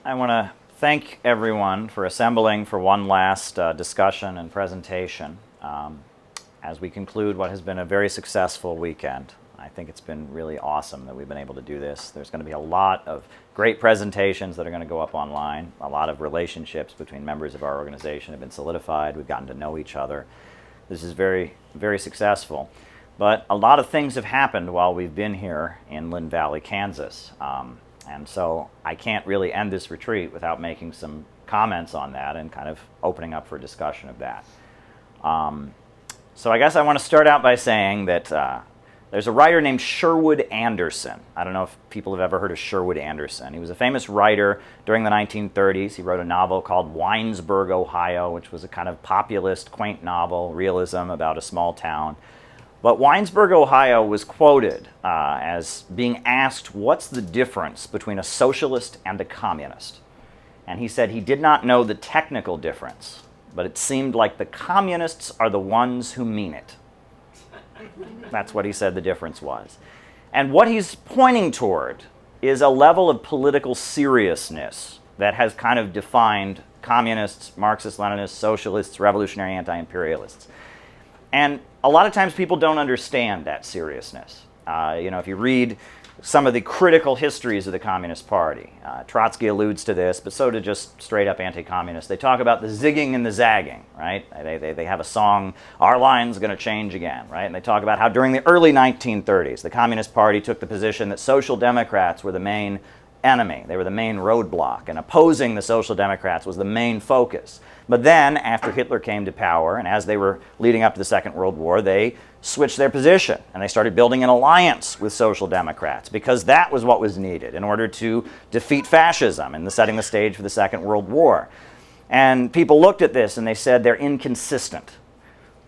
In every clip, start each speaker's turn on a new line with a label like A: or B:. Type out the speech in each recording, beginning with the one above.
A: I want to thank everyone for assembling for one last discussion and presentation as we conclude what has been a very successful weekend. I think it's been really awesome that we've been able to do this. There's going to be a lot of great presentations that are going to go up online. A lot of relationships between members of our organization have been solidified. We've gotten to know each other. This is very, very successful. But a lot of things have happened while we've been here in Lynn Valley, Kansas. And so I can't really end this retreat without making some comments on that and kind of opening up for a discussion of that. So I guess I want to start out by saying that there's a writer named Sherwood Anderson. I don't know if people have ever heard of Sherwood Anderson. He was a famous writer during the 1930s. He wrote a novel called Winesburg, Ohio, which was a kind of populist, quaint novel, realism about a small town. But Winesburg, Ohio was quoted as being asked, what's the difference between a socialist and a communist? And he said he did not know the technical difference, but it seemed like the communists are the ones who mean it. That's what he said the difference was. And what he's pointing toward is a level of political seriousness that has kind of defined communists, Marxist-Leninists, socialists, revolutionary anti-imperialists. And a lot of times people don't understand that seriousness. If you read some of the critical histories of the Communist Party, Trotsky alludes to this, but so do just straight-up anti-communists. They talk about the zigging and the zagging, right? They have a song, Our Line's Gonna Change Again, right? And they talk about how during the early 1930s, the Communist Party took the position that Social Democrats were the main enemy. They were the main roadblock, and opposing the Social Democrats was the main focus. But then, after Hitler came to power, and as they were leading up to the Second World War, they switched their position, and they started building an alliance with Social Democrats, because that was what was needed in order to defeat fascism and setting the stage for the Second World War. And people looked at this, and they said they're inconsistent.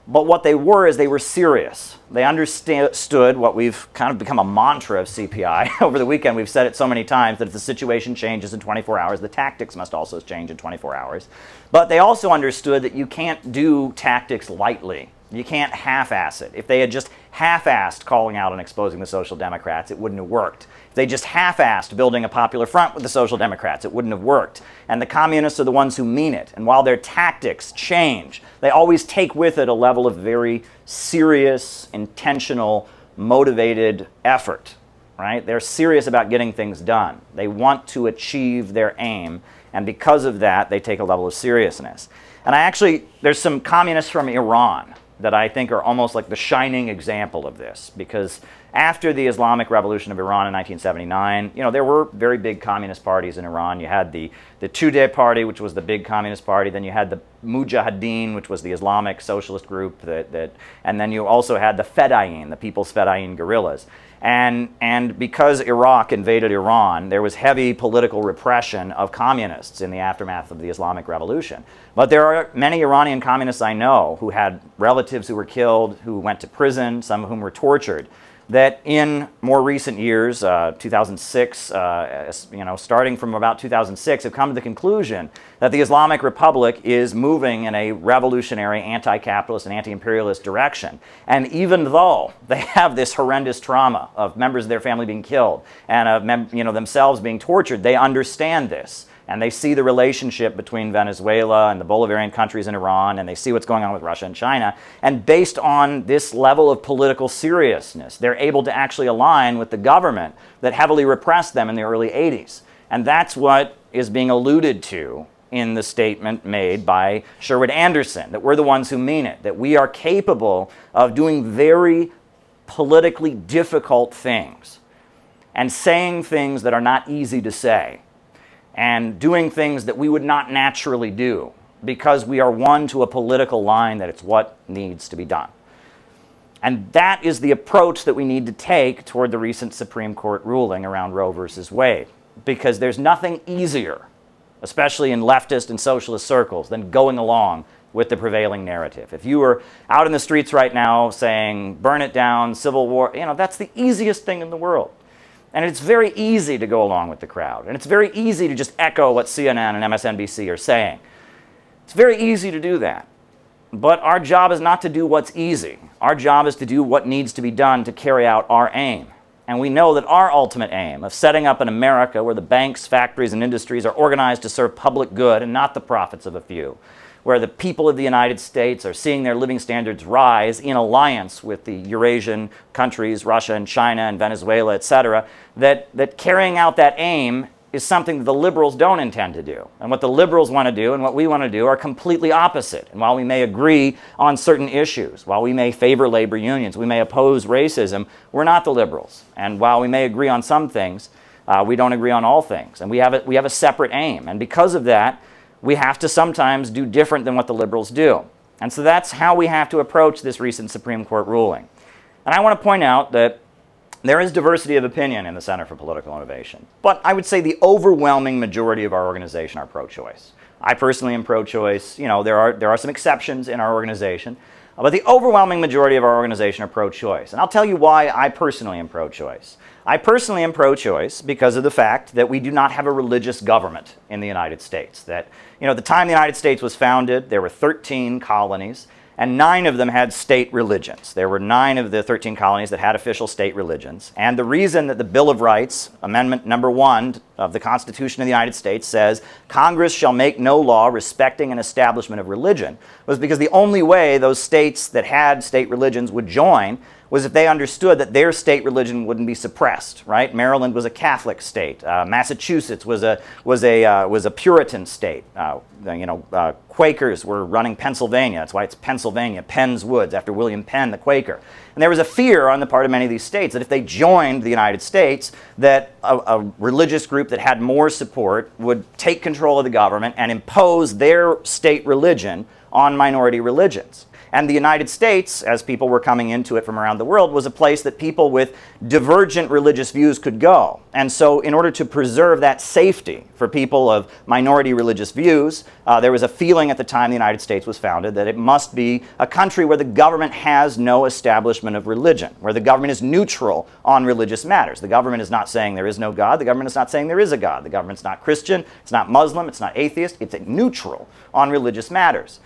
A: But what they were is they were serious. They understood what we've kind of become a mantra of CPI. Over the weekend, we've said it so many times that if the situation changes in 24 hours, the tactics must also change in 24 hours. But they also understood that you can't do tactics lightly. You can't half-ass it. If they had just half-assed calling out and exposing the Social Democrats, it wouldn't have worked. If they just half-assed building a popular front with the Social Democrats, it wouldn't have worked. And the communists are the ones who mean it. And while their tactics change, they always take with it a level of very serious, intentional, motivated effort. Right? They're serious about getting things done. They want to achieve their aim, and because of that, they take a level of seriousness. And there's some communists from Iran that I think are almost like the shining example of this, because after the Islamic Revolution of Iran in 1979, there were very big communist parties in Iran. You had the Tudeh party, which was the big communist party. Then you had the Mujahideen, which was the Islamic socialist group, and then you also had the Fedayeen, the People's Fedayeen guerrillas. And because Iraq invaded Iran, there was heavy political repression of communists in the aftermath of the Islamic Revolution. But there are many Iranian communists I know who had relatives who were killed, who went to prison, some of whom were tortured, that in more recent years, 2006, starting from about 2006, have come to the conclusion that the Islamic Republic is moving in a revolutionary, anti-capitalist, and anti-imperialist direction. And even though they have this horrendous trauma of members of their family being killed and of themselves being tortured, they understand this. And they see the relationship between Venezuela and the Bolivarian countries in Iran, and they see what's going on with Russia and China. And based on this level of political seriousness, they're able to actually align with the government that heavily repressed them in the early 80s. And that's what is being alluded to in the statement made by Sherwood Anderson, that we're the ones who mean it, that we are capable of doing very politically difficult things and saying things that are not easy to say, and doing things that we would not naturally do because we are one to a political line that it's what needs to be done. And that is the approach that we need to take toward the recent Supreme Court ruling around Roe versus Wade, because there's nothing easier, especially in leftist and socialist circles, than going along with the prevailing narrative. If you were out in the streets right now saying, burn it down, civil war, that's the easiest thing in the world. And it's very easy to go along with the crowd. And it's very easy to just echo what CNN and MSNBC are saying. It's very easy to do that. But our job is not to do what's easy. Our job is to do what needs to be done to carry out our aim. And we know that our ultimate aim of setting up an America where the banks, factories, and industries are organized to serve public good and not the profits of a few, where the people of the United States are seeing their living standards rise in alliance with the Eurasian countries, Russia and China and Venezuela, etc., that carrying out that aim is something that the liberals don't intend to do. And what the liberals want to do and what we want to do are completely opposite. And while we may agree on certain issues, while we may favor labor unions, we may oppose racism, we're not the liberals. And while we may agree on some things, we don't agree on all things. And we have a separate aim. And because of that, we have to sometimes do different than what the liberals do. And so that's how we have to approach this recent Supreme Court ruling. And I want to point out that there is diversity of opinion in the Center for Political Innovation, but I would say the overwhelming majority of our organization are pro-choice. I personally am pro-choice. You know, there are some exceptions in our organization, but the overwhelming majority of our organization are pro-choice. And I'll tell you why I personally am pro-choice. I personally am pro-choice because of the fact that we do not have a religious government in the United States. That, you know, at the time the United States was founded, there were 13 colonies, and 9 of them had state religions. There were 9 of the 13 colonies that had official state religions. And the reason that the Bill of Rights, Amendment number 1 of the Constitution of the United States says, Congress shall make no law respecting an establishment of religion, was because the only way those states that had state religions would join was if they understood that their state religion wouldn't be suppressed, right? Maryland was a Catholic state. Massachusetts was a Puritan state. Quakers were running Pennsylvania. That's why it's Pennsylvania, Penn's Woods, after William Penn, the Quaker. And there was a fear on the part of many of these states that if they joined the United States, that a religious group that had more support would take control of the government and impose their state religion on minority religions. And the United States, as people were coming into it from around the world, was a place that people with divergent religious views could go. And so in order to preserve that safety for people of minority religious views, there was a feeling at the time the United States was founded that it must be a country where the government has no establishment of religion, where the government is neutral on religious matters. The government is not saying there is no God. The government is not saying there is a God. The government's not Christian. It's not Muslim. It's not atheist. It's neutral on religious matters.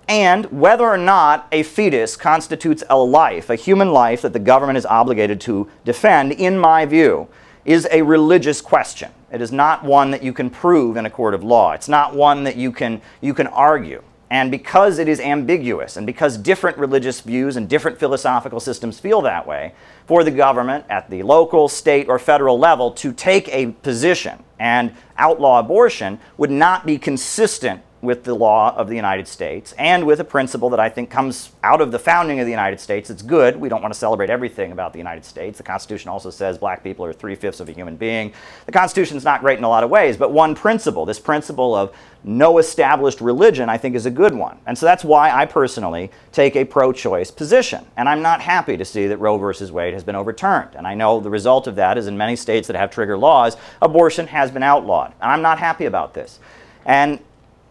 A: And whether or not a fetus constitutes a life, a human life that the government is obligated to defend, in my view, is a religious question. It is not one that you can prove in a court of law. It's not one that you can argue. And because it is ambiguous, and because different religious views and different philosophical systems feel that way, for the government at the local, state, or federal level to take a position and outlaw abortion would not be consistent with the law of the United States and with a principle that I think comes out of the founding of the United States. It's good. We don't want to celebrate everything about the United States. The Constitution also says black people are 3/5 of a human being. The Constitution's not great in a lot of ways, but one principle, this principle of no established religion, I think is a good one. And so that's why I personally take a pro-choice position. And I'm not happy to see that Roe versus Wade has been overturned. And I know the result of that is in many states that have trigger laws, abortion has been outlawed. And I'm not happy about this. And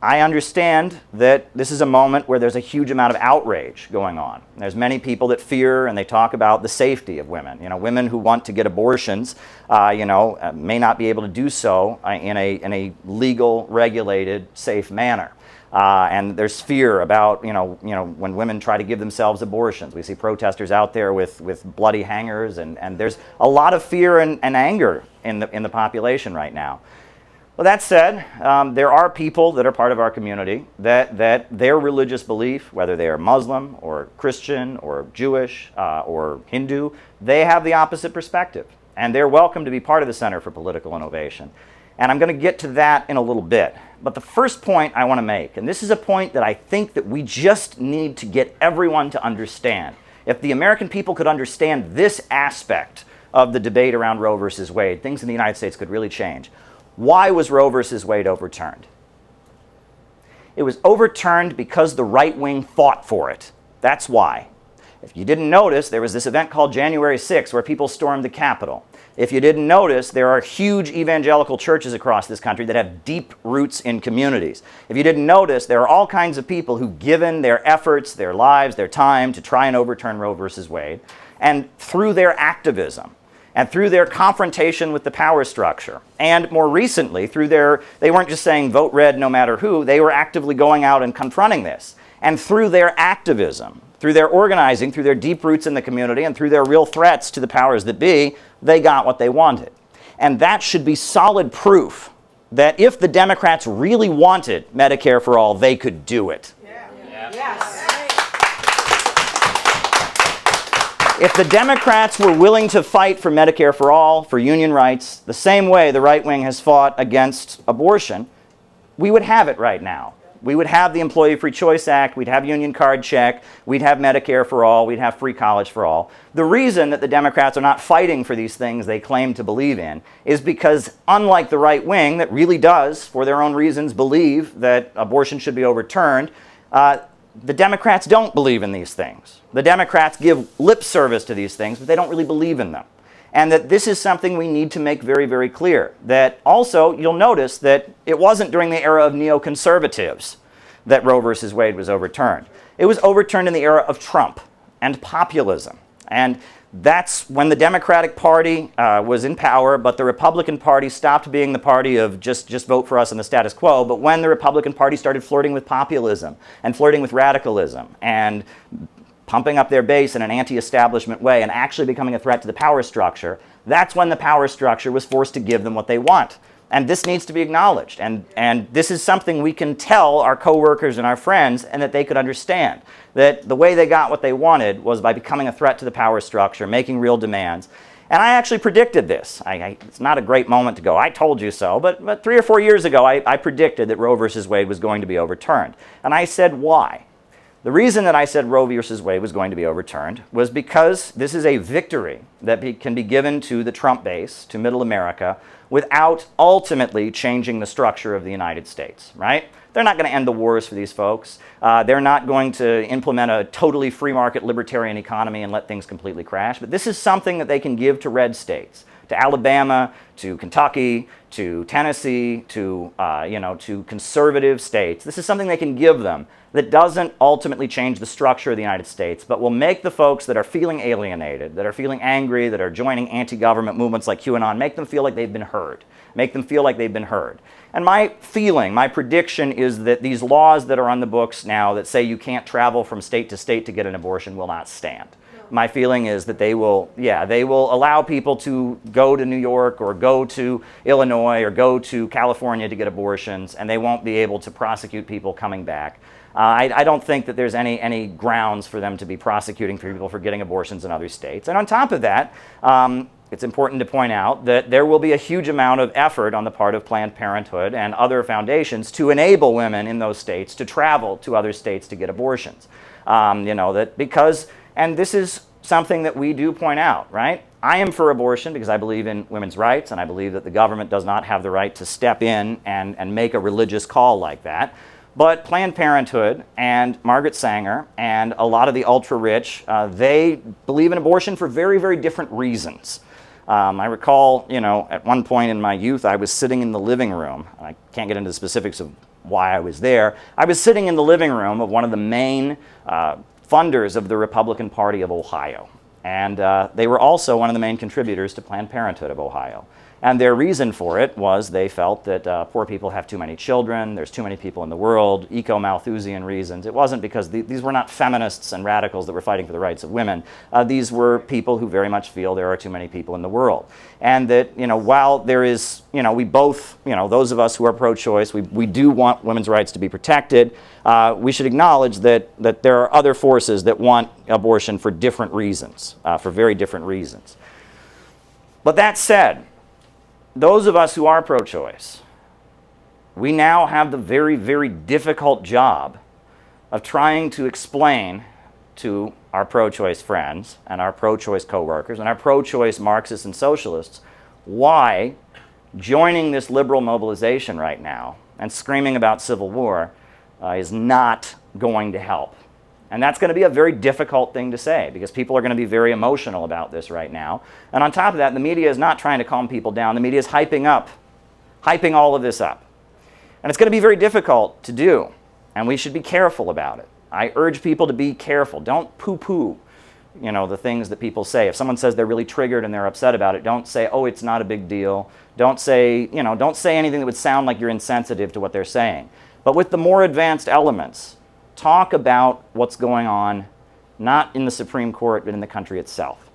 A: I understand that this is a moment where there's a huge amount of outrage going on. There's many people that fear and they talk about the safety of women. You know, women who want to get abortions, may not be able to do so in a legal, regulated, safe manner. And there's fear about, when women try to give themselves abortions. We see protesters out there with bloody hangers, and there's a lot of fear and anger in the population right now. Well, that said, there are people that are part of our community that their religious belief, whether they are Muslim or Christian or Jewish or Hindu, they have the opposite perspective. And they're welcome to be part of the Center for Political Innovation. And I'm going to get to that in a little bit. But the first point I want to make, and this is a point that I think that we just need to get everyone to understand. If the American people could understand this aspect of the debate around Roe versus Wade, things in the United States could really change. Why was Roe versus Wade overturned? It was overturned because the right wing fought for it. That's why. If you didn't notice, there was this event called January 6th where people stormed the Capitol. If you didn't notice, there are huge evangelical churches across this country that have deep roots in communities. If you didn't notice, there are all kinds of people who've given their efforts, their lives, their time to try and overturn Roe versus Wade. And through their activism, and through their confrontation with the power structure, and more recently, they weren't just saying vote red no matter who, they were actively going out and confronting this. And through their activism, through their organizing, through their deep roots in the community, and through their real threats to the powers that be, they got what they wanted. And that should be solid proof that if the Democrats really wanted Medicare for all, they could do it.
B: Yes.
A: If the Democrats were willing to fight for Medicare for all, for union rights, the same way the right wing has fought against abortion, we would have it right now. We would have the Employee Free Choice Act, we'd have union card check, we'd have Medicare for all, we'd have free college for all. The reason that the Democrats are not fighting for these things they claim to believe in is because, unlike the right wing that really does, for their own reasons, believe that abortion should be overturned, the Democrats don't believe in these things. The Democrats give lip service to these things, but they don't really believe in them. And that this is something we need to make very, very clear. That also, you'll notice that it wasn't during the era of neoconservatives that Roe versus Wade was overturned. It was overturned in the era of Trump and populism. And that's when the Democratic Party was in power, but the Republican Party stopped being the party of just vote for us and the status quo. But when the Republican Party started flirting with populism and flirting with radicalism and pumping up their base in an anti-establishment way and actually becoming a threat to the power structure, that's when the power structure was forced to give them what they want. And this needs to be acknowledged. And this is something we can tell our coworkers and our friends, and that they could understand. That the way they got what they wanted was by becoming a threat to the power structure, making real demands. And I actually predicted this. It's not a great moment to go, I told you so, but 3 or 4 years ago, I predicted that Roe versus Wade was going to be overturned. And I said, why? The reason that I said Roe versus Wade was going to be overturned was because this is a victory that can be given to the Trump base, to middle America, without ultimately changing the structure of the United States, right? They're not going to end the wars for these folks. They're not going to implement a totally free market libertarian economy and let things completely crash. But this is something that they can give to red states, to Alabama, to Kentucky, to Tennessee, to conservative states. This is something they can give them that doesn't ultimately change the structure of the United States, but will make the folks that are feeling alienated, that are feeling angry, that are joining anti-government movements like QAnon, make them feel like they've been heard. Make them feel like they've been heard. And my feeling, my prediction is that these laws that are on the books now that say you can't travel from state to state to get an abortion will not stand. My feeling is that they will allow people to go to New York or go to Illinois or go to California to get abortions, and they won't be able to prosecute people coming back. I don't think that there's any grounds for them to be prosecuting people for getting abortions in other states. And on top of that, it's important to point out that there will be a huge amount of effort on the part of Planned Parenthood and other foundations to enable women in those states to travel to other states to get abortions. And this is something that we do point out, right? I am for abortion because I believe in women's rights, and I believe that the government does not have the right to step in and make a religious call like that. But Planned Parenthood and Margaret Sanger and a lot of the ultra-rich, they believe in abortion for very, very different reasons. I recall, at one point in my youth, I was sitting in the living room. I can't get into the specifics of why I was there. I was sitting in the living room of one of the main funders of the Republican Party of Ohio. And they were also one of the main contributors to Planned Parenthood of Ohio. And their reason for it was they felt that poor people have too many children, there's too many people in the world, eco-Malthusian reasons. It wasn't because these were not feminists and radicals that were fighting for the rights of women. These were people who very much feel there are too many people in the world. And that, while there is, we both, those of us who are pro-choice, we do want women's rights to be protected. We should acknowledge that there are other forces that want abortion for different reasons, for very different reasons. But that said, those of us who are pro-choice, we now have the very, very difficult job of trying to explain to our pro-choice friends and our pro-choice coworkers and our pro-choice Marxists and socialists why joining this liberal mobilization right now and screaming about civil war is not going to help. And that's going to be a very difficult thing to say because people are going to be very emotional about this right now. And on top of that, the media is not trying to calm people down. The media is hyping all of this up. And it's going to be very difficult to do. And we should be careful about it. I urge people to be careful. Don't poo-poo, the things that people say. If someone says they're really triggered and they're upset about it, don't say, oh, it's not a big deal. Don't say anything that would sound like you're insensitive to what they're saying. But with the more advanced elements, talk about what's going on, not in the Supreme Court, but in the country itself,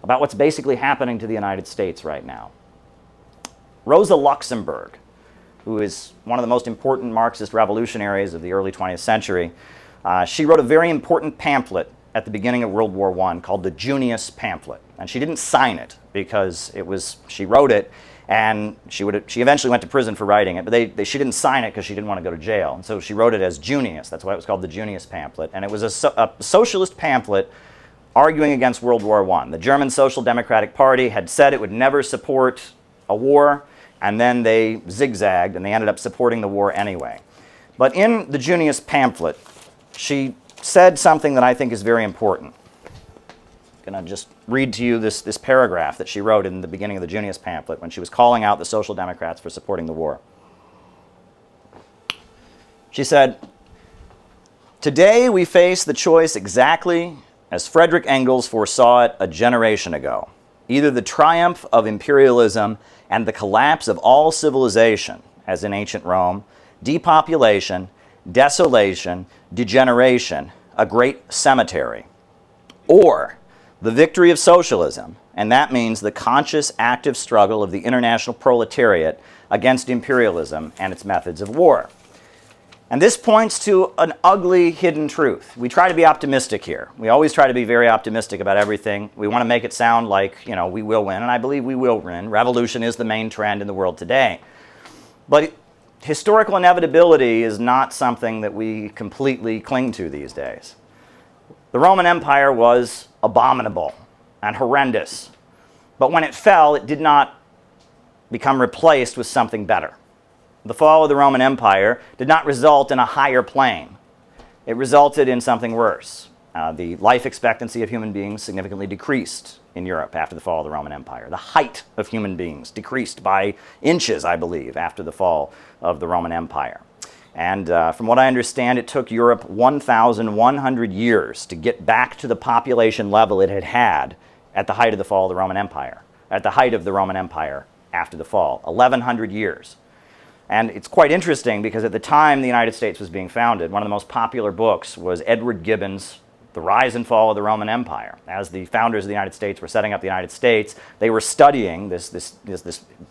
A: about what's basically happening to the United States right now. Rosa Luxemburg, who is one of the most important Marxist revolutionaries of the early 20th century, she wrote a very important pamphlet at the beginning of World War I called the Junius Pamphlet. And she didn't sign it because she wrote it, and she eventually went to prison for writing it, but she didn't sign it because she didn't want to go to jail. And so she wrote it as Junius. That's why it was called the Junius Pamphlet. And it was a socialist pamphlet arguing against World War I. The German Social Democratic Party had said it would never support a war, and then they zigzagged and they ended up supporting the war anyway. But in the Junius Pamphlet, she said something that I think is very important. I'm going to just read to you this paragraph that she wrote in the beginning of the Junius Pamphlet when she was calling out the Social Democrats for supporting the war. She said, "Today we face the choice exactly as Frederick Engels foresaw it a generation ago. Either the triumph of imperialism and the collapse of all civilization, as in ancient Rome, depopulation, desolation, degeneration, a great cemetery, or the victory of socialism, and that means the conscious, active struggle of the international proletariat against imperialism and its methods of war." And this points to an ugly hidden truth. We try to be optimistic here. We always try to be very optimistic about everything. We want to make it sound like, we will win, and I believe we will win. Revolution is the main trend in the world today. But historical inevitability is not something that we completely cling to these days. The Roman Empire was abominable and horrendous, but when it fell, it did not become replaced with something better. The fall of the Roman Empire did not result in a higher plane. It resulted in something worse. The life expectancy of human beings significantly decreased in Europe after the fall of the Roman Empire. The height of human beings decreased by inches, I believe, after the fall of the Roman Empire. And from what I understand, it took Europe 1,100 years to get back to the population level it had had at the height of the fall of the Roman Empire, at the height of the Roman Empire after the fall. 1,100 years. And it's quite interesting because at the time the United States was being founded, one of the most popular books was Edward Gibbon's The Rise and Fall of the Roman Empire. As the founders of the United States were setting up the United States, they were studying this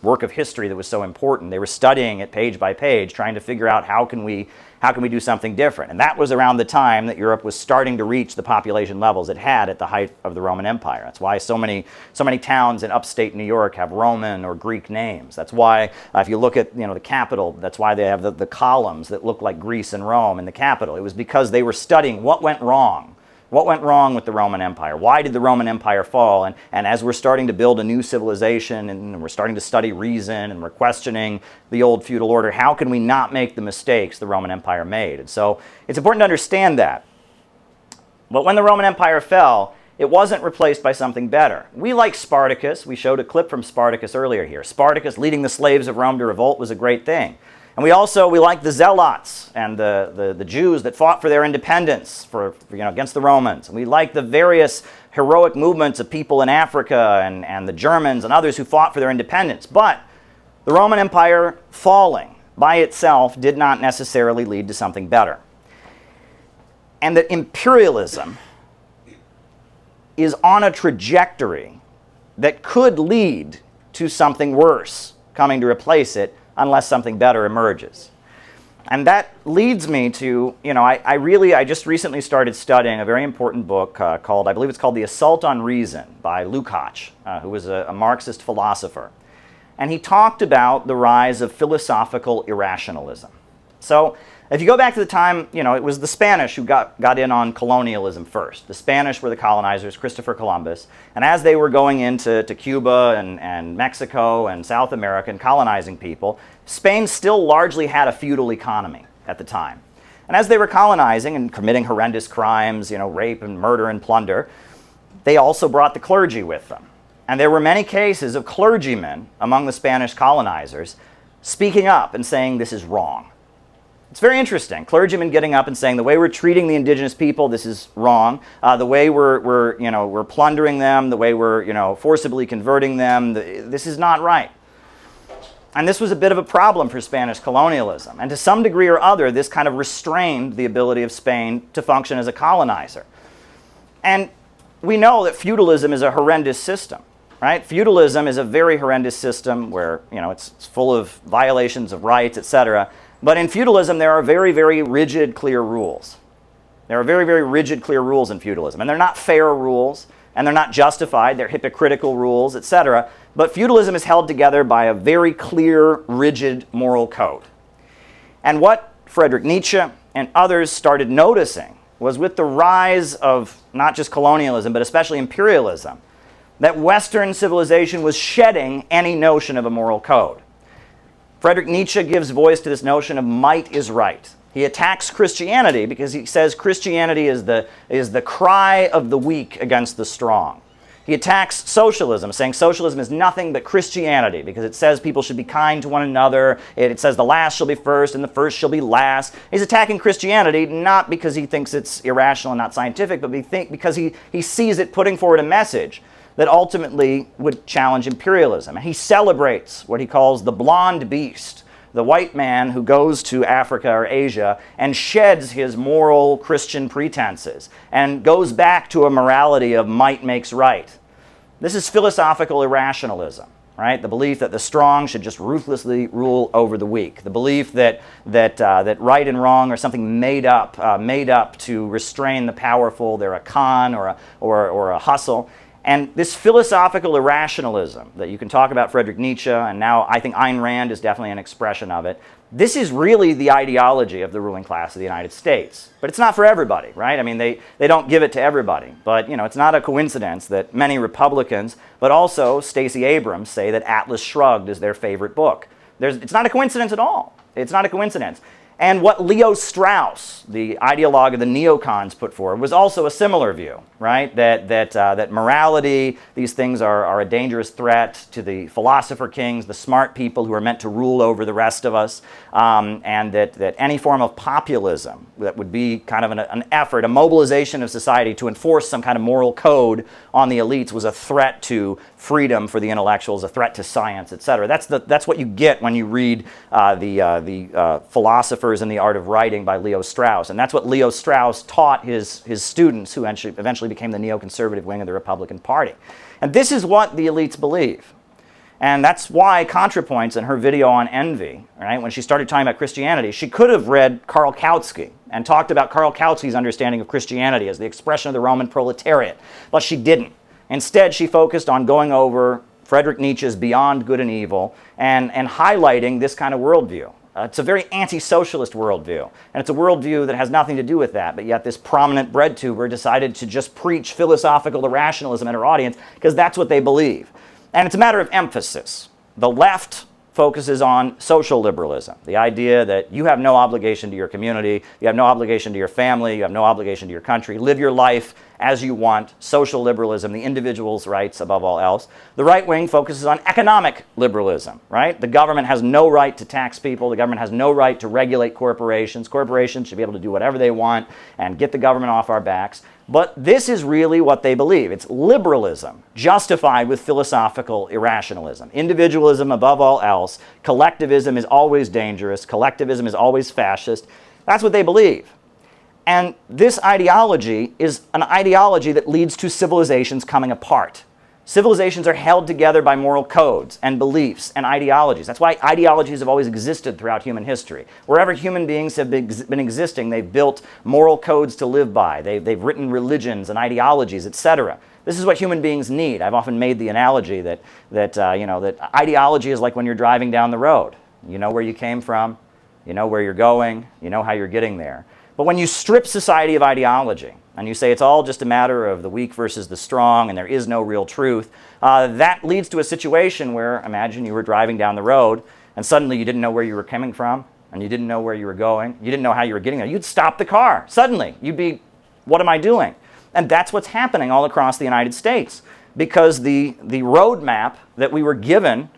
A: work of history that was so important. They were studying it page by page, trying to figure out how can we do something different. And that was around the time that Europe was starting to reach the population levels it had at the height of the Roman Empire. That's why so many towns in upstate New York have Roman or Greek names. That's why if you look at the capital, that's why they have the columns that look like Greece and Rome in the capital. It was because they were studying what went wrong. What went wrong with the Roman Empire? Why did the Roman Empire fall? And as we're starting to build a new civilization and we're starting to study reason and we're questioning the old feudal order, how can we not make the mistakes the Roman Empire made? And so it's important to understand that. But when the Roman Empire fell, it wasn't replaced by something better. We like Spartacus. We showed a clip from Spartacus earlier here. Spartacus leading the slaves of Rome to revolt was a great thing. And we like the Zealots and the Jews that fought for their independence against the Romans. And we like the various heroic movements of people in Africa and the Germans and others who fought for their independence. But the Roman Empire falling by itself did not necessarily lead to something better. And that imperialism is on a trajectory that could lead to something worse coming to replace it unless something better emerges. And that leads me to, I just recently started studying a very important book called, I believe it's called The Assault on Reason by Lukács, who was a Marxist philosopher. And he talked about the rise of philosophical irrationalism. So if you go back to the time, it was the Spanish who got in on colonialism first. The Spanish were the colonizers, Christopher Columbus. And as they were going into Cuba and Mexico and South America and colonizing people, Spain still largely had a feudal economy at the time. And as they were colonizing and committing horrendous crimes, rape and murder and plunder, they also brought the clergy with them. And there were many cases of clergymen among the Spanish colonizers speaking up and saying this is wrong. It's very interesting. Clergymen getting up and saying the way we're treating the indigenous people, this is wrong. The way we're plundering them, the way we're forcibly converting them, this is not right. And this was a bit of a problem for Spanish colonialism. And to some degree or other, this kind of restrained the ability of Spain to function as a colonizer. And we know that feudalism is a horrendous system, right? Feudalism is a very horrendous system where, it's full of violations of rights, etc. But in feudalism, there are very, very rigid, clear rules. There are very, very rigid, clear rules in feudalism. And they're not fair rules, and they're not justified. They're hypocritical rules, etc. But feudalism is held together by a very clear, rigid moral code. And what Friedrich Nietzsche and others started noticing was with the rise of not just colonialism, but especially imperialism, that Western civilization was shedding any notion of a moral code. Friedrich Nietzsche gives voice to this notion of might is right. He attacks Christianity because he says Christianity is the cry of the weak against the strong. He attacks socialism, saying socialism is nothing but Christianity because it says people should be kind to one another. It says the last shall be first and the first shall be last. He's attacking Christianity not because he thinks it's irrational and not scientific, but because he sees it putting forward a message that ultimately would challenge imperialism. And he celebrates what he calls the blonde beast, the white man who goes to Africa or Asia and sheds his moral Christian pretenses and goes back to a morality of might makes right. This is philosophical irrationalism, right? The belief that the strong should just ruthlessly rule over the weak. The belief that right and wrong are something made up to restrain the powerful. They're a con or a hustle. And this philosophical irrationalism that you can talk about Friedrich Nietzsche, and now I think Ayn Rand is definitely an expression of it, this is really the ideology of the ruling class of the United States. But it's not for everybody, right? I mean, they don't give it to everybody. But, it's not a coincidence that many Republicans, but also Stacey Abrams, say that Atlas Shrugged is their favorite book. It's not a coincidence at all. It's not a coincidence. And what Leo Strauss, the ideologue of the neocons, put forward was also a similar view, right? That morality, these things are a dangerous threat to the philosopher kings, the smart people who are meant to rule over the rest of us, and that any form of populism that would be kind of an effort, a mobilization of society to enforce some kind of moral code on the elites was a threat to freedom for the intellectuals, a threat to science, etc. That's what you get when you read the Philosophers and the Art of Writing by Leo Strauss. And that's what Leo Strauss taught his students who eventually became the neoconservative wing of the Republican Party. And this is what the elites believe. And that's why ContraPoints in her video on envy, right, when she started talking about Christianity, she could have read Karl Kautsky and talked about Karl Kautsky's understanding of Christianity as the expression of the Roman proletariat. But she didn't. Instead, she focused on going over Friedrich Nietzsche's Beyond Good and Evil and highlighting this kind of worldview. It's a very anti-socialist worldview, and it's a worldview that has nothing to do with that, but yet this prominent bread tuber decided to just preach philosophical irrationalism at her audience because that's what they believe. And it's a matter of emphasis. The left focuses on social liberalism, the idea that you have no obligation to your community, you have no obligation to your family, you have no obligation to your country, live your life as you want, social liberalism, the individual's rights above all else. The right wing focuses on economic liberalism, right? The government has no right to tax people, the government has no right to regulate corporations. Corporations should be able to do whatever they want and get the government off our backs. But this is really what they believe. It's liberalism justified with philosophical irrationalism. Individualism above all else. Collectivism is always dangerous. Collectivism is always fascist. That's what they believe. And this ideology is an ideology that leads to civilizations coming apart. Civilizations are held together by moral codes and beliefs and ideologies. That's why ideologies have always existed throughout human history. Wherever human beings have been existing, they've built moral codes to live by. They've written religions and ideologies, etc. This is what human beings need. I've often made the analogy that ideology is like when you're driving down the road. You know where you came from, you know where you're going, you know how you're getting there. But when you strip society of ideology, and you say it's all just a matter of the weak versus the strong and there is no real truth, that leads to a situation where, imagine you were driving down the road and suddenly you didn't know where you were coming from and you didn't know where you were going, you didn't know how you were getting there. You'd stop the car. Suddenly, you'd be, what am I doing? And that's what's happening all across the United States because the roadmap that we were given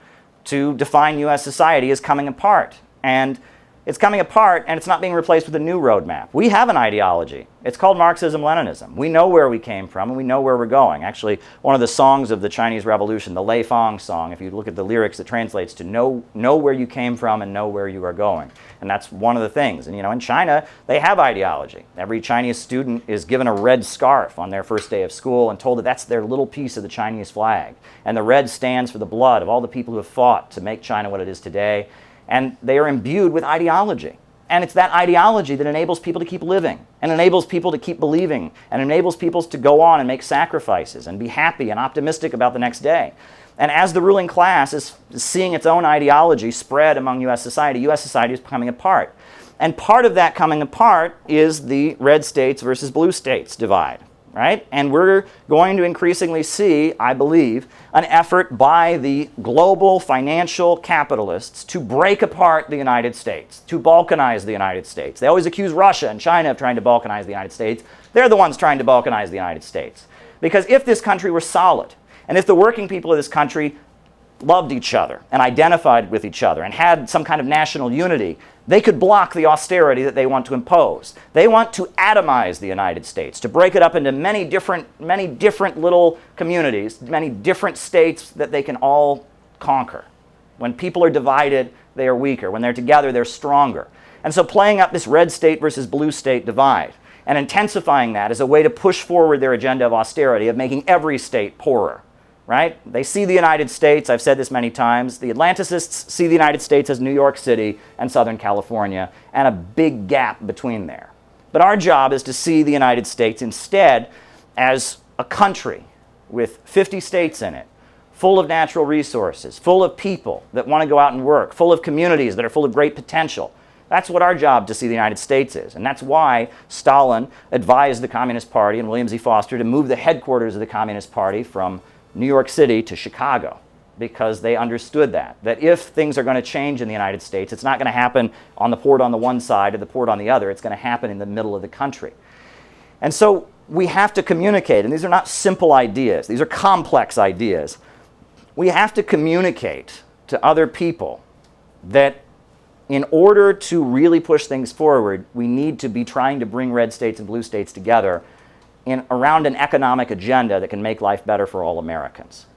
A: to define U.S. society is coming apart. And It's coming apart, and it's not being replaced with a new roadmap. We have an ideology. It's called Marxism-Leninism. We know where we came from, and we know where we're going. Actually, one of the songs of the Chinese Revolution, the Lei Fang song, if you look at the lyrics, it translates to know where you came from and know where you are going. And that's one of the things. And in China, they have ideology. Every Chinese student is given a red scarf on their first day of school and told that that's their little piece of the Chinese flag. And the red stands for the blood of all the people who have fought to make China what it is today. And they are imbued with ideology. And it's that ideology that enables people to keep living, and enables people to keep believing, and enables people to go on and make sacrifices and be happy and optimistic about the next day. And as the ruling class is seeing its own ideology spread among U.S. society is coming apart. And part of that coming apart is the red states versus blue states divide. Right? And we're going to increasingly see, I believe, an effort by the global financial capitalists to break apart the United States, to balkanize the United States. They always accuse Russia and China of trying to balkanize the United States. They're the ones trying to balkanize the United States. Because if this country were solid, and if the working people of this country loved each other and identified with each other and had some kind of national unity, they could block the austerity that they want to impose. They want to atomize the United States, to break it up into many different little communities, many different states that they can all conquer. When people are divided, they are weaker. When they're together, they're stronger. And so playing up this red state versus blue state divide and intensifying that is a way to push forward their agenda of austerity, of making every state poorer. Right? They see the United States, I've said this many times, the Atlanticists see the United States as New York City and Southern California, and a big gap between there. But our job is to see the United States instead as a country with 50 states in it, full of natural resources, full of people that want to go out and work, full of communities that are full of great potential. That's what our job to see the United States is. And that's why Stalin advised the Communist Party and William Z. Foster to move the headquarters of the Communist Party from New York City to Chicago, because they understood that if things are going to change in the United States, it's not going to happen on the port on the one side or the port on the other. It's going to happen in the middle of the country. And so we have to communicate, and these are not simple ideas. These are complex ideas. We have to communicate to other people that in order to really push things forward, we need to be trying to bring red states and blue states together around an economic agenda that can make life better for all Americans.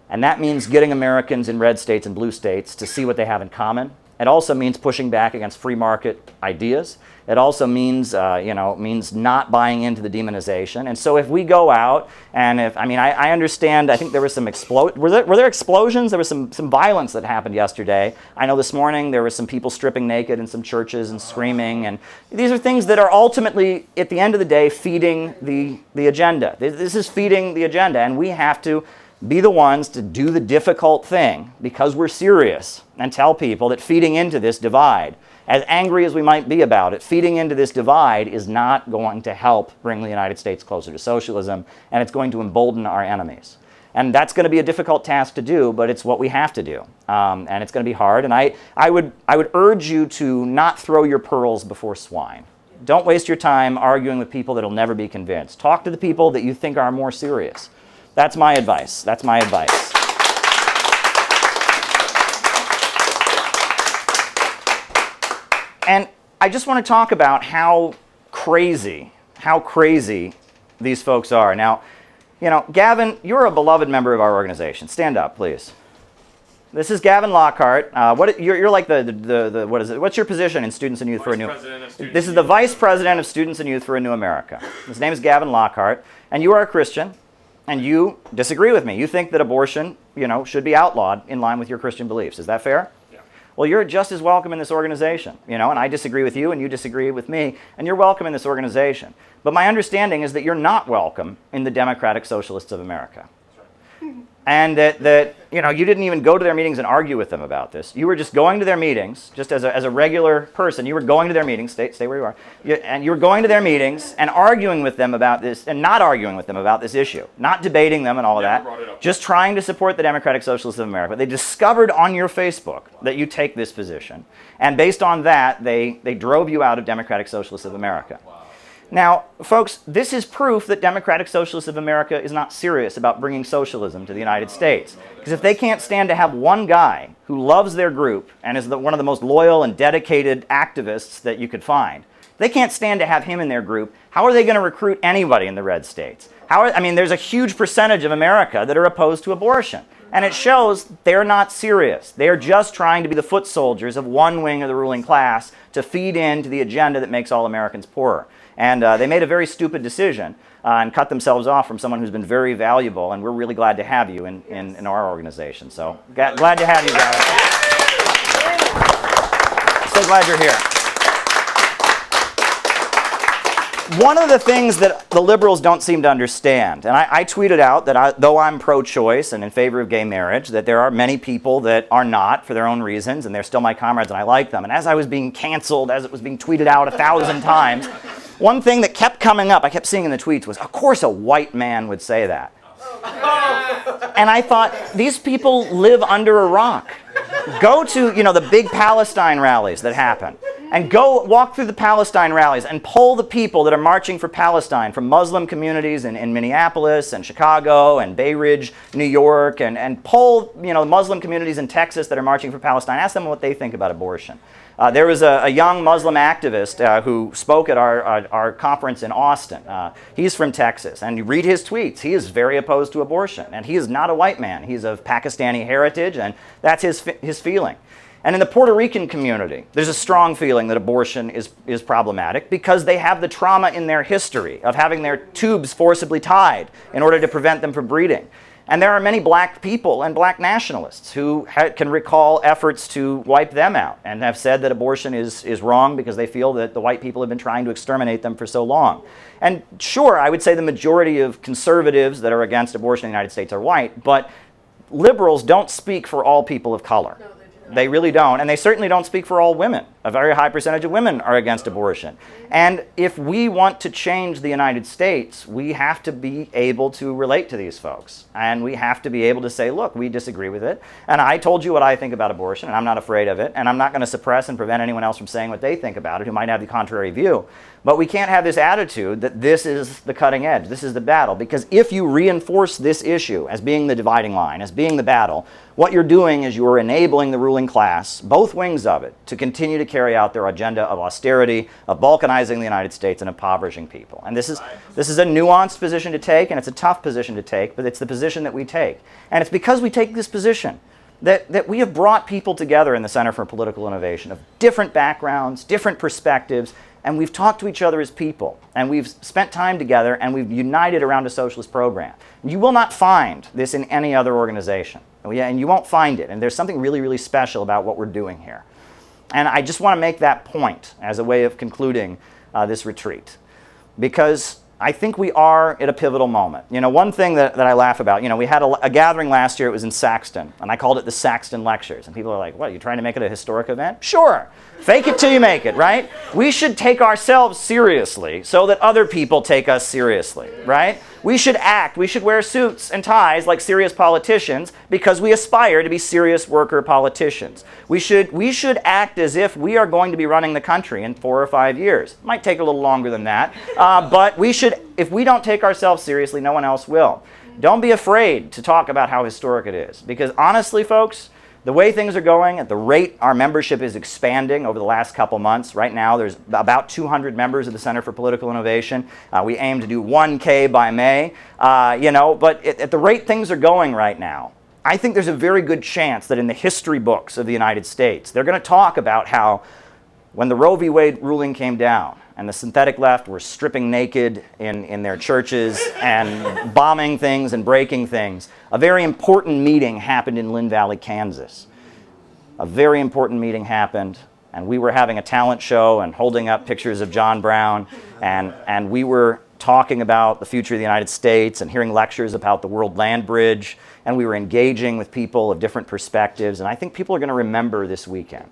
A: And that means getting Americans in red states and blue states to see what they have in common. It also means pushing back against free market ideas. It also means, means not buying into the demonization. And so if we go out and I understand, I think there was some were there explosions? There was some violence that happened yesterday. I know this morning there were some people stripping naked in some churches and screaming. And these are things that are ultimately, at the end of the day, feeding the agenda. This is feeding the agenda, and we have to be the ones to do the difficult thing because we're serious and tell people that feeding into this divide, as angry as we might be about it, feeding into this divide is not going to help bring the United States closer to socialism, and it's going to embolden our enemies. And that's going to be a difficult task to do, but it's what we have to do. And it's going to be hard. And I would urge you to not throw your pearls before swine. Don't waste your time arguing with people that will never be convinced. Talk to the people that you think are more serious. That's my advice. That's my advice. And I just want to talk about how crazy these folks are. Now, Gavin, you're a beloved member of our organization. Stand up, please. This is Gavin Lockhart. You're like the what is it? What's your position in Students and Youth for a New? This is the Vice President of Students and Youth for a New America. His name is Gavin Lockhart, and you are a Christian. And you disagree with me. You think that abortion, should be outlawed in line with your Christian beliefs. Is that fair?
B: Yeah.
A: Well, you're just as welcome in this organization, and I disagree with you and you disagree with me, and you're welcome in this organization. But my understanding is that you're not welcome in the Democratic Socialists of America.
B: That's right.
A: And that you didn't even go to their meetings and argue with them about this. You were just going to their meetings, just as a regular person. You were going to their meetings, stay where you are, and you were going to their meetings and arguing with them about this, and not arguing with them about this issue, not debating them and all of that, just trying to support the Democratic Socialists of America. They discovered on your Facebook that you take this position, and based on that, they drove you out of Democratic Socialists of America.
B: Wow.
A: Now, folks, this is proof that Democratic Socialists of America is not serious about bringing socialism to the United States. Because if they can't stand to have one guy who loves their group and is one of the most loyal and dedicated activists that you could find, they can't stand to have him in their group, how are they going to recruit anybody in the red states? There's a huge percentage of America that are opposed to abortion. And it shows they're not serious. They are just trying to be the foot soldiers of one wing of the ruling class to feed into the agenda that makes all Americans poorer. And they made a very stupid decision and cut themselves off from someone who's been very valuable, and we're really glad to have you in our organization. So glad to have you guys. So glad you're here. One of the things that the liberals don't seem to understand, and I tweeted out that though I'm pro-choice and in favor of gay marriage, that there are many people that are not for their own reasons, and they're still my comrades and I like them. And as I was being canceled, as it was being tweeted out 1,000 times, one thing that kept coming up, I kept seeing in the tweets, was, of course a white man would say that. And I thought, these people live under a rock. Go to, the big Palestine rallies that happen. And go walk through the Palestine rallies and poll the people that are marching for Palestine from Muslim communities in Minneapolis and Chicago and Bay Ridge, New York, and poll Muslim communities in Texas that are marching for Palestine. Ask them what they think about abortion. There was a young Muslim activist who spoke at our conference in Austin. He's from Texas, and you read his tweets. He is very opposed to abortion, and he is not a white man. He's of Pakistani heritage, and that's his feeling. And in the Puerto Rican community, there's a strong feeling that abortion is problematic because they have the trauma in their history of having their tubes forcibly tied in order to prevent them from breeding. And there are many black people and black nationalists who can recall efforts to wipe them out and have said that abortion is wrong because they feel that the white people have been trying to exterminate them for so long. And sure, I would say the majority of conservatives that are against abortion in the United States are white, but liberals don't speak for all people of color. They really don't, and they certainly don't speak for all women. A very high percentage of women are against abortion. And if we want to change the United States, we have to be able to relate to these folks. And we have to be able to say, look, we disagree with it. And I told you what I think about abortion, and I'm not afraid of it. And I'm not going to suppress and prevent anyone else from saying what they think about it who might have the contrary view. But we can't have this attitude that this is the cutting edge, this is the battle. Because if you reinforce this issue as being the dividing line, as being the battle, what you're doing is you're enabling the ruling class, both wings of it, to continue to carry out their agenda of austerity, of balkanizing the United States, and impoverishing people. And this is a nuanced position to take, and it's a tough position to take, but it's the position that we take. And it's because we take this position that we have brought people together in the Center for Political Innovation of different backgrounds, different perspectives, and we've talked to each other as people, and we've spent time together, and we've united around a socialist program. You will not find this in any other organization, and you won't find it, and there's something really, really special about what we're doing here. And I just want to make that point as a way of concluding this retreat, because I think we are at a pivotal moment. One thing that I laugh about, we had a gathering last year, it was in Saxton, and I called it the Saxton Lectures. And people are like, what, are you trying to make it a historic event? Sure. Fake it till you make it, right? We should take ourselves seriously so that other people take us seriously, right? We should act, we should wear suits and ties like serious politicians because we aspire to be serious worker politicians. We should act as if we are going to be running the country in 4 or 5 years. It might take a little longer than that, but we should, if we don't take ourselves seriously, no one else will. Don't be afraid to talk about how historic it is, because honestly, folks, the way things are going, at the rate our membership is expanding over the last couple months, right now there's about 200 members of the Center for Political Innovation. We aim to do 1K by May, but at the rate things are going right now, I think there's a very good chance that in the history books of the United States, they're going to talk about how when the Roe v. Wade ruling came down and the synthetic left were stripping naked in their churches and bombing things and breaking things, a very important meeting happened in Lynn Valley, Kansas. A very important meeting happened, and we were having a talent show and holding up pictures of John Brown, and we were talking about the future of the United States and hearing lectures about the World Land Bridge, and we were engaging with people of different perspectives, and I think people are going to remember this weekend.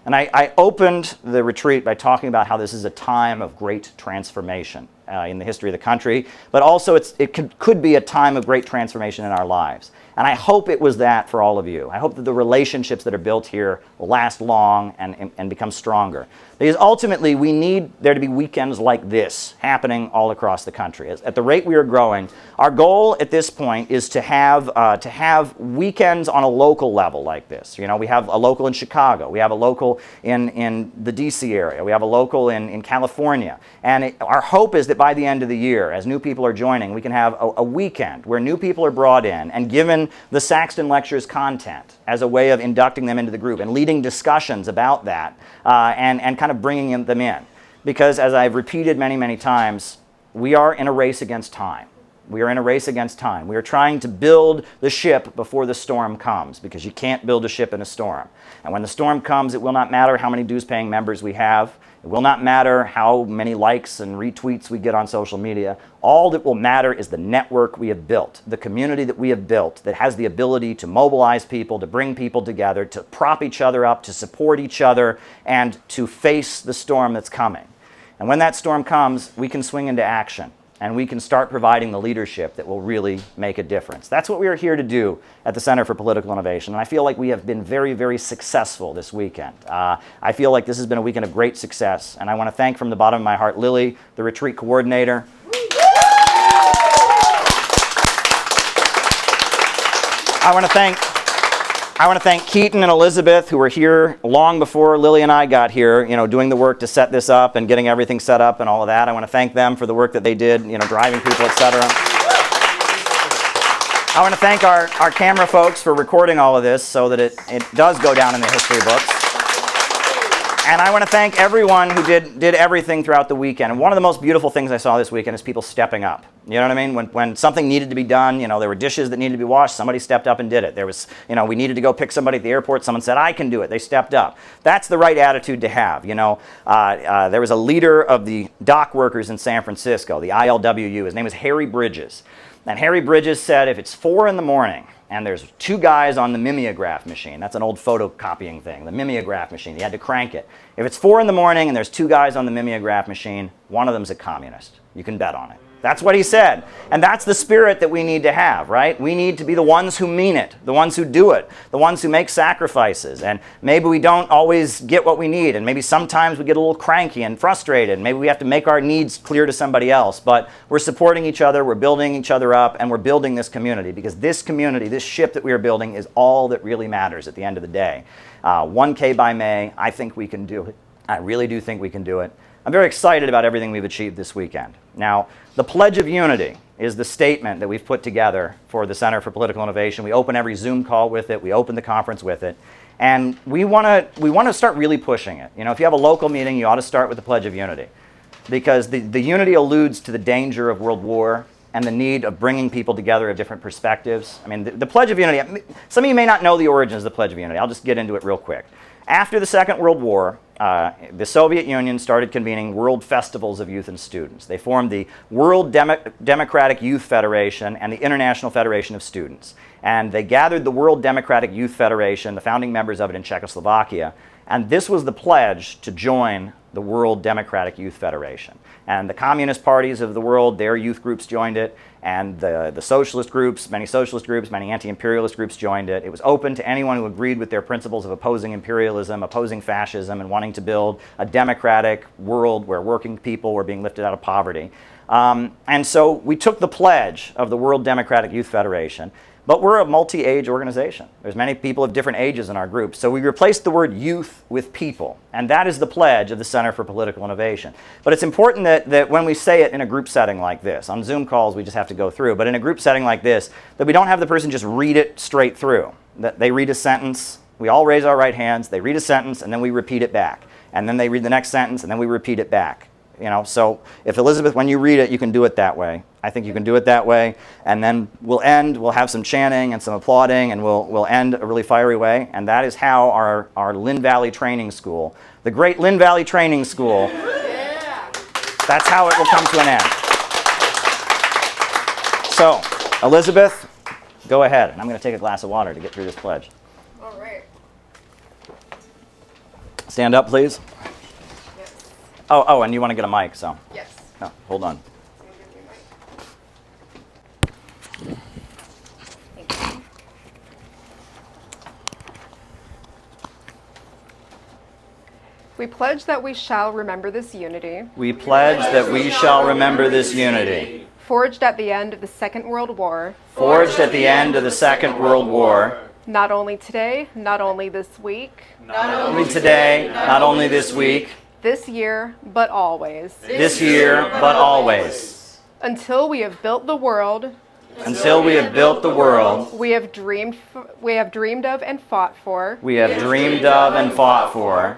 A: And I opened the retreat by talking about how this is a time of great transformation in the history of the country, but also it could be a time of great transformation in our lives. And I hope it was that for all of you. I hope that the relationships that are built here will last long and become stronger. Because ultimately, we need there to be weekends like this happening all across the country. At the rate we are growing, our goal at this point is to have weekends on a local level like this. You know, we have a local in Chicago. We have a local in the DC area. We have a local in California. And our hope is that by the end of the year, as new people are joining, we can have a weekend where new people are brought in and given the Saxton Lectures content as a way of inducting them into the group and leading discussions about that and kind of bringing them in. Because as I've repeated many, many times, we are in a race against time. We are in a race against time. We are trying to build the ship before the storm comes, because you can't build a ship in a storm. And when the storm comes, it will not matter how many dues-paying members we have. It will not matter how many likes and retweets we get on social media. All that will matter is the network we have built, the community that we have built that has the ability to mobilize people, to bring people together, to prop each other up, to support each other, and to face the storm that's coming. And when that storm comes, we can swing into action. And we can start providing the leadership that will really make a difference. That's what we are here to do at the Center for Political Innovation. And I feel like we have been very, very successful this weekend. I feel like this has been a weekend of great success. And I want to thank from the bottom of my heart Lily, the retreat coordinator. I want to thank Keaton and Elizabeth, who were here long before Lily and I got here, you know, doing the work to set this up and getting everything set up and all of that. I want to thank them for the work that they did, you know, driving people, etc. I want to thank our camera folks for recording all of this so that it does go down in the history books. And I want to thank everyone who did everything throughout the weekend. And one of the most beautiful things I saw this weekend is people stepping up. You know what I mean? When something needed to be done, you know, there were dishes that needed to be washed, somebody stepped up and did it. There was, you know, we needed to go pick somebody at the airport, someone said, I can do it. They stepped up. That's the right attitude to have, you know. There was a leader of the dock workers in San Francisco, the ILWU. His name was Harry Bridges. And Harry Bridges said, if it's 4 in the morning, and there's 2 guys on the mimeograph machine. That's an old photocopying thing, the mimeograph machine. You had to crank it. If it's 4 in the morning and there's 2 guys on the mimeograph machine, one of them's a communist. You can bet on it. That's what he said. And that's the spirit that we need to have, right? We need to be the ones who mean it, the ones who do it, the ones who make sacrifices. And maybe we don't always get what we need, and maybe sometimes we get a little cranky and frustrated. Maybe we have to make our needs clear to somebody else. But we're supporting each other, we're building each other up, and we're building this community, because this community, this ship that we are building, is all that really matters at the end of the day. 1K by May, I think we can do it. I really do think we can do it. I'm very excited about everything we've achieved this weekend. Now, the Pledge of Unity is the statement that we've put together for the Center for Political Innovation. We open every Zoom call with it. We open the conference with it. And we want to start really pushing it. You know, if you have a local meeting, you ought to start with the Pledge of Unity, because the unity alludes to the danger of world war and the need of bringing people together of different perspectives. I mean, the Pledge of Unity, some of you may not know the origins of the Pledge of Unity. I'll just get into it real quick. After the Second World War, the Soviet Union started convening world festivals of youth and students. They formed the World Democratic Youth Federation and the International Federation of Students. And they gathered the World Democratic Youth Federation, the founding members of it, in Czechoslovakia. And this was the pledge to join the World Democratic Youth Federation. And the communist parties of the world, their youth groups joined it, and the socialist groups, many anti-imperialist groups joined it. It was open to anyone who agreed with their principles of opposing imperialism, opposing fascism, and wanting to build a democratic world where working people were being lifted out of poverty. And so we took the pledge of the World Democratic Youth Federation. But we're a multi-age organization. There's many people of different ages in our group. So we replaced the word youth with people. And that is the pledge of the Center for Political Innovation. But it's important that when we say it in a group setting like this, on Zoom calls we just have to go through, but in a group setting like this, that we don't have the person just read it straight through. That they read a sentence, we all raise our right hands, they read a sentence, and then we repeat it back. And then they read the next sentence, and then we repeat it back. You know, so if Elizabeth, when you read it, you can do it that way. I think you can do it that way, and then we'll have some chanting and some applauding, and we'll end a really fiery way. And that is how our Lynn Valley Training School, the great Lynn Valley Training School, that's how it will come to an end. So, Elizabeth, go ahead. And I'm going to take a glass of water to get through this pledge.
B: All right.
A: Stand up, please.
B: Yes.
A: Oh, and you want to get a mic, so.
B: Yes.
A: Oh, hold on.
B: We pledge that we shall remember this unity,
A: We pledge that we shall remember this unity,
B: forged at the end of the Second World War,
A: forged at the end of the Second World War,
B: not only today, not only this week,
A: not only today, not only this week,
B: this year, but always.
A: this year, but always.
B: Until we have built the world
A: Until we have built the world
B: we have dreamed of and fought for,
A: we have dreamed of and fought for,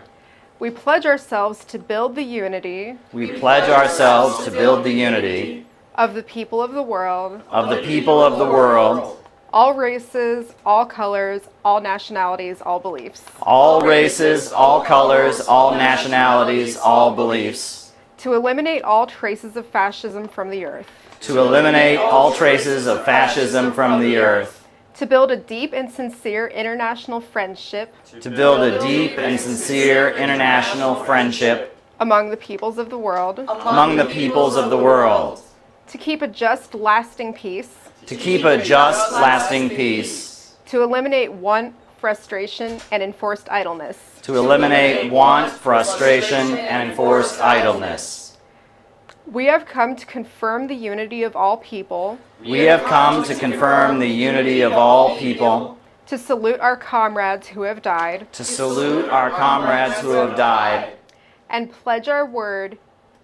B: we pledge ourselves to build the unity
A: we pledge ourselves to build the unity
B: of the people of the world,
A: of the people of the world,
B: all races, all colors, all nationalities, all beliefs,
A: all races, all colors, all nationalities, all beliefs,
B: to eliminate all traces of fascism from the earth,
A: to eliminate all traces of fascism from the earth,
B: to build a deep and sincere international friendship
A: to build a deep and sincere international friendship
B: among the peoples of the world,
A: among the peoples of the world,
B: to keep a just, lasting peace,
A: to keep a just, lasting peace,
B: to eliminate want, frustration, and enforced idleness,
A: to eliminate want, frustration, and enforced idleness.
B: We have come to confirm the unity of all people,
A: We have come to confirm the unity of all people,
B: to salute our comrades who have died,
A: to salute our comrades who have died,
B: and pledge our word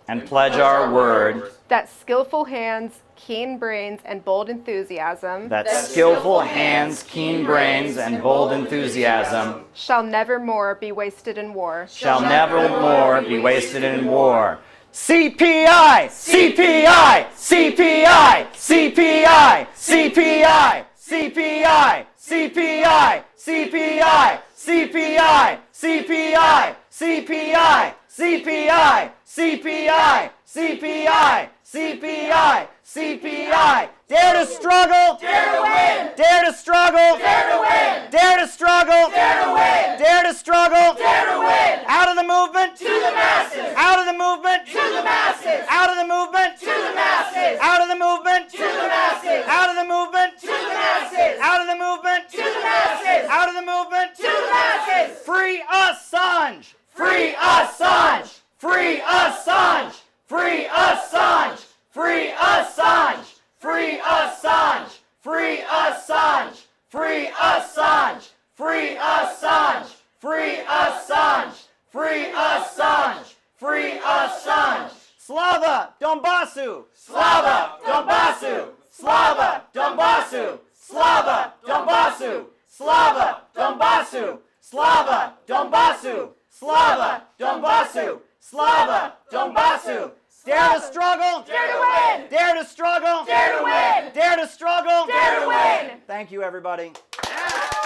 A: and pledge our word
B: that skillful hands, keen brains, and bold enthusiasm
A: that skillful hands, keen brains, and bold enthusiasm
B: shall never more be wasted in war.
A: shall never more be wasted in war. CPI! CPI! CPI! CPI! CPI! CPI! CPI! CPI! CPI! CPI! CPI! CPI! CPI! CPI! CPI! CPI! Dare to struggle!
C: Dare to win!
A: Dare to struggle!
C: Dare to win!
A: Dare to struggle!
C: Dare to win!
A: Dare to struggle!
C: Dare to win!
A: Out of the movement!
C: To the masses!
A: Out of the movement!
C: To the masses!
A: Out of the movement!
C: To the masses!
A: Out of the movement!
C: To the masses!
A: Out of the movement!
C: To the masses!
A: Out of the movement!
C: To the masses!
A: Out of the movement!
C: To the masses!
A: Free Assange!
C: Free Assange!
A: Free Assange! Free Assange! Free Assange! Free Assange! Free Assange! Free Assange! Free Assange! Free Assange! Free Assange! Free Assange! Slava Donbasu! Slava Donbasu! Slava Donbasu! Slava Donbasu! Slava Donbasu! Slava Donbasu! Slava Donbasu! Slava Donbasu! Dare to struggle!
C: Dare to win!
A: Dare to struggle!
C: Dare to win!
A: Dare to struggle!
C: Dare to win!
A: Thank you, everybody.
C: Yeah.